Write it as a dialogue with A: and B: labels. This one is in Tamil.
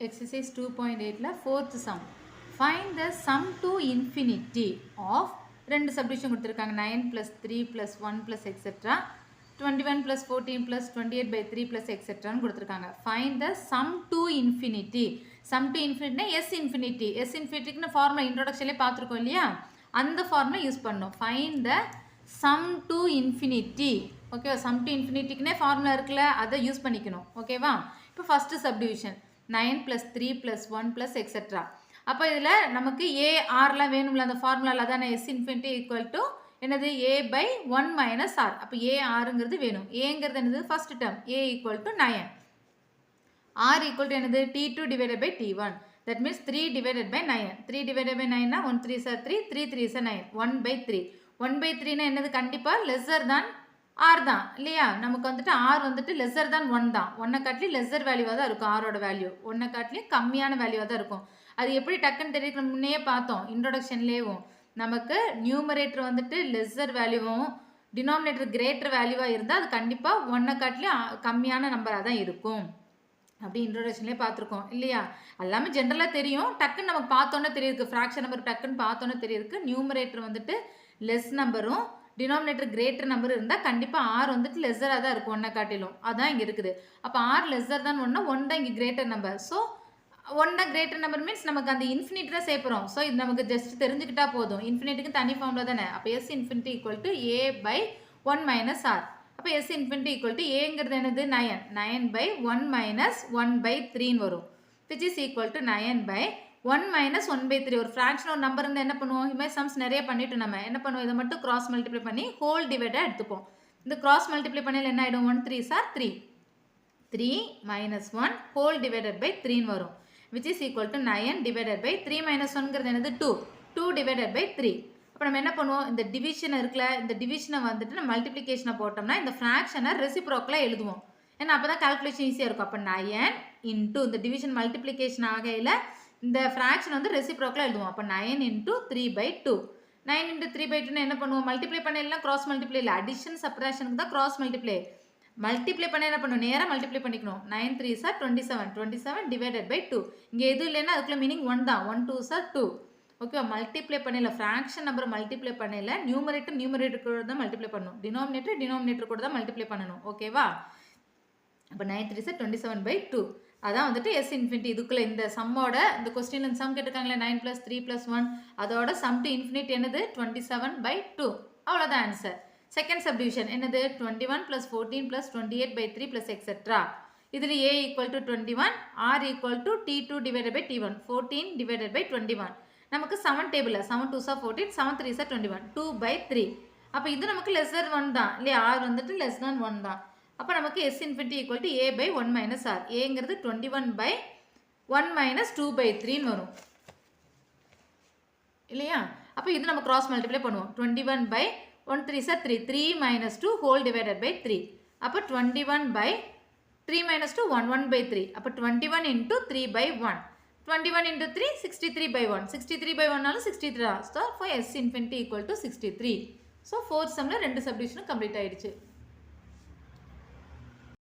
A: Exercise 2.8 fourth sum. Find the sum to infinity of ரெண்டு subdivision கொடுத்திருக்காங்க 9 plus 3 plus 1 plus etc. 21 plus 14 plus 28 by 3 plus etc. கொடுத்திருக்காங்க. Find the sum to infinity. Sum to infinity S infinity. S infinity formula introduction பார்த்திருக்கோம் இல்லையா, அந்த formula யூஸ் பண்ணோம். Find the sum to infinity. ஓகேவா, sum to infinity formula இருக்குல்ல, அதை யூஸ் பண்ணிக்கணும். ஓகேவா, இப்போ first subdivision 9 plus 3 plus 1 plus etc. அப்போ இதில் நமக்கு a rலாம் வேணும்ல, அந்த ஃபார்முலாவில் அதான s infinity equal to என்னது a by 1 minus r. அப்போ a rங்கிறது வேணும். aங்கிறது என்னது first term, a equal to 9, r equal to என்னது t2 divided by t1. that means 3 divided by 9. 3 divided by 9 1 3 is 3, 3 3 is 9, 1 by 3. 1 by 3 னா என்னது கண்டிப்பாக லெஸ்ஸர் தான் r தான் இல்லையா. நமக்கு வந்துட்டு r வந்துட்டு லெஸ்ஸர் தான் 1 தான். 1 காட்டிலும் லெஸ்ஸர் வேல்யூவாக தான் இருக்கும் r ஓட வேல்யூ. 1 காட்டிலும் கம்மியான வேல்யூவாக தான் இருக்கும். அது எப்படி டக்குன்னு தெரிவிக்கிற முன்னையே பார்த்தோம் இன்ட்ரோடக்ஷன்லேயும். நமக்கு நியூமரேட்டர் வந்துட்டு லெஸ்ஸர் வேல்யூவும் டினாமினேட்டர் கிரேட்டர் வேல்யூவாக இருந்தால் அது கண்டிப்பாக 1 காட்டிலும் கம்மியான நம்பராக தான் இருக்கும். அப்படி இன்ட்ரோடக்ஷன்லேயே பார்த்துருக்கோம் இல்லையா. எல்லாமே ஜென்ரலாக தெரியும், டக்குன்னு நமக்கு பார்த்தோன்னே தெரியிருக்கு. ஃப்ராக்ஷன் நம்பர் டக்குன்னு பார்த்தோன்னே தெரியிருக்கு. நியூமரேட்டர் வந்துட்டு லெஸ் நம்பரும் டினாமினேட்டர் கிரேட்டர் நம்பர் இருந்தால் கண்டிப்பாக ஆர் வந்துட்டு லெஸ்ஸராக தான் இருக்கும் 1 காட்டிலும். அதான் இங்கே இருக்குது. அப்போ ஆர் லெஸ்ஸர் தான் 1, 1 தான் இங்கே கிரேட்டர் நம்பர். ஸோ 1 தான் கிரேட்டர் நம்பர் மீன்ஸ் நமக்கு அந்த இன்ஃபினிட்டி தான் சேர்ப்புறோம். ஸோ இது நமக்கு ஜஸ்ட் தெரிஞ்சுக்கிட்டா போதும். இன்ஃபினிட்டிக்கு தனி ஃபார்முலா தானே. அப்போ S infinity equal to A by 1 minus R. அப்போ எஸ் இன்ஃபினிட்டி ஈக்குவல் டு ஏங்கிறது என்னது 9, 9 by 1 minus 1 by 3 வரும். Which is equal to 9 by 1 minus 1 by 3. ஒரு ஃப்ராக்ஷன் ஒரு நம்பர் இருந்தால் என்ன பண்ணுவோம், இது மாதிரி சம்ஸ் நிறைய பண்ணிவிட்டு நம்ம என்ன பண்ணுவோம், இதை மட்டும் கிராஸ் மல்டிப்ளை பண்ணி ஹோல் டிவைடாக எடுத்துப்போம். இந்த கிராஸ் மல்டிப்ளை பண்ணல என்ன ஆகிடும், 1 3 சார் 3, 3 minus 1 ஹோல் டிவைடட் பை 3 வரும். Which is equal to 9 divided by 3 minus 1ங்கிறது என்னது 2, 2 டிவைடட் பை 3. அப்போ நம்ம என்ன பண்ணுவோம், இந்த டிவிஷன் இருக்குல்ல, இந்த டிவிஷனை வந்துட்டு நம்ம மல்டிப்ளிகேஷனை போட்டோம்னா இந்த ஃப்ராக்ஷனை ரெசிப்ரோக்கலாக எழுதுவோம். ஏன்னா அப்போ தான் கால்குலேஷன் ஈஸியாக இருக்கும். அப்போ 9 இன்ட்டு இந்த டிவிஷன் மல்டிப்ளிகேஷன் ஆகையில் இந்த ஃப்ராக்ஷன் வந்து ரெசிப்ரோக்கலாக எழுதுவோம். அப்போ 9 இன்ட்டு 3 by 2. 9 இன்ட்டு 3 by 2 என்ன பண்ணுவோம், மல்டிப்ளை பண்ணலாம், கிராஸ் மல்டிப்ளை இல்லை, அடிஷன் சப்ராக்ஷனுக்கு தான் கிராஸ் மல்டிப்ளை. மல்டிப்ளை பண்ண என்ன பண்ணுவோம், நேராக மல்டிப்ளை பண்ணிக்கணும். 9 3 சார் 27, 27 டிவைடட் பை 2. இங்கே எதுவும் இல்லைன்னா அதுக்குள்ள மீனிங் 1 தான். 1 2 சார் 2. ஓகேவா, மல்டிப்ளை பண்ணல, ஃப்ராக்ஷன் நம்பர் மல்டிப்ளை பண்ணல, நியூமரேட்டர் கூட தான் மல்டிப்ளை பண்ணணும், டினாமினேட்டர் கூட தான் மல்டிப்ளை பண்ணணும். ஓகேவா, அப்போ 9 3 சார் 27 by 2. அதான் வந்துட்டு எஸ் இன்ஃபினிட்டி. இதுக்குள்ள இந்த சம்மோட இந்த கொஸ்டின்ல சம் கேட்டிருக்காங்களே 9 plus 3 plus 1, அதோட சம் டு இன்ஃபினிட்டி என்னது 27 by 2. அவ்வளோதான் ஆன்சர். செகண்ட் சப்டிவிஷன் என்னது 21 plus 14 plus 28 by 3 plus etc. இதில் a equal to 21, r equal to t2 divided by t1, 14 divided by 21. நமக்கு 7 table, 7 2s are 14, 7 3s are 21, 2 by 3. அப்போ இது நமக்கு லெஸ்ஸர் 1 தான் இல்லையா, r வந்துட்டு லெஸ் தான் 1 தான். அப்போ நமக்கு s infinity equal to a by 1 minus r. aங்கிறது 21 by 1 minus 2 by 3 வரும் இல்லையா. அப்போ இது நம்ம கிராஸ் மல்டிப்ளை பண்ணுவோம். 21 by 1 3 சார் 3, 3 minus 2 ஹோல் டிவைடட் by 3. அப்போ 21 by 3 minus 2 1, 1 by 3. அப்போ 21 into 3 by 1. 21 into 3 63 by 1. 63 by 1 நாலும் 63 தான். So for s infinity equal to 63. So fourth சம்மில் ரெண்டு சப்டிவிஷனும் கம்ப்ளீட் ஆயிடுச்சு.